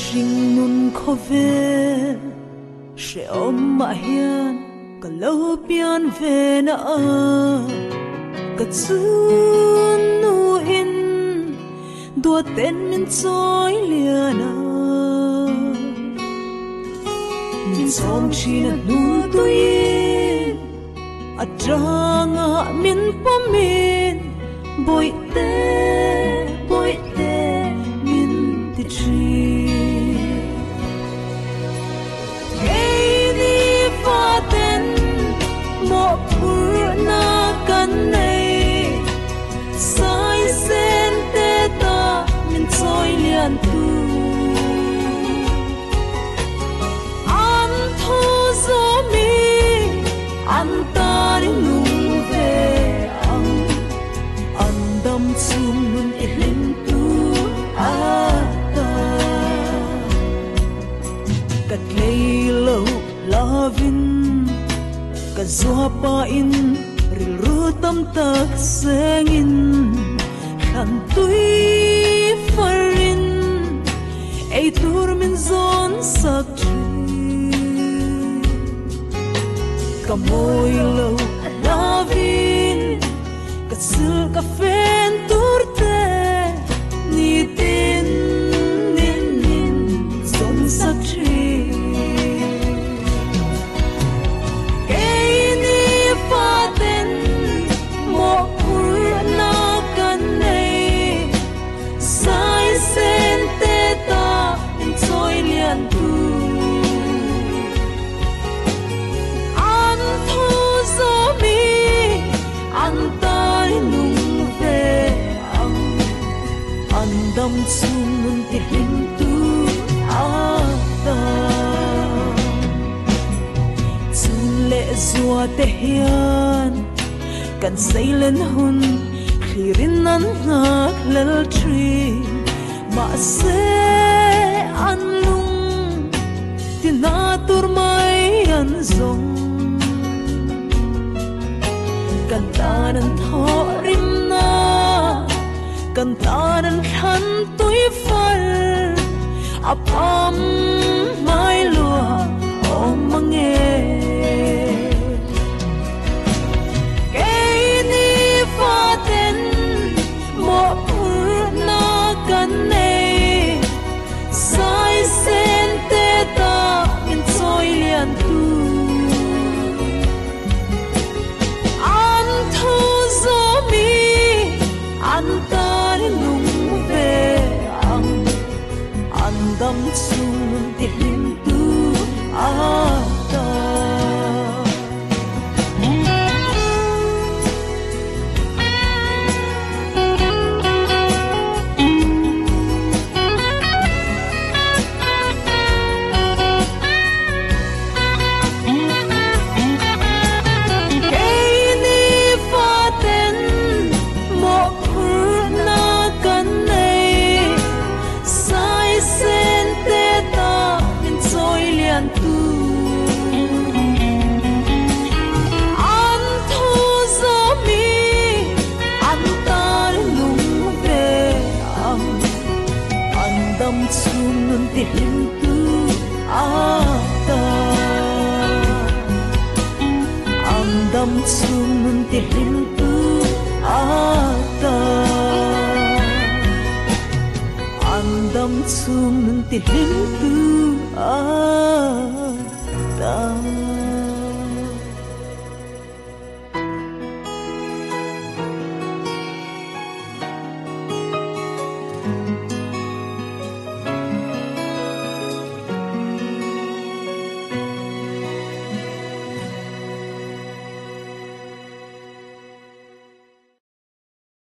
sinh nun khó về sẽ ôm mà hiền cả lâu biên về na cả chun nu in đua tên mình trôi liền mình sống chỉ là nu tôi à trăng à mình bom mình bội tê mình thì chi cái đi pha tên một bữa na căn này sai sen tê ta mình trôi liền tu an thu gió mi an ta đi nung về an đâm chung nun ít linh tu ta cắt lấy lâu la vin cả gió pa in ril ru tâm tak sengin khan tui farin ei tur min zon sak cả môi lâu la vin cả sil cả phen tur te ni tin nin zon sak đâm xuống nun tiệt linh tu ta chun lệ zua te hian kan say lên hun khi rin nan ngak lal tri ma se an lung tin na tur mai an zong kan ta nan tho rim na kan ta nan khan tui fal apam mai lua om mange ke ni fa ten mo na kan nei sai sen te ta in choi lian tu an thu zo mi an ta lung về an đâm xuống tiệt linh tu ta đâm xuống nun tiệt linh tu ta an đâm xuống nun tiệt linh tu ta an đâm xuống nun tiệt linh tu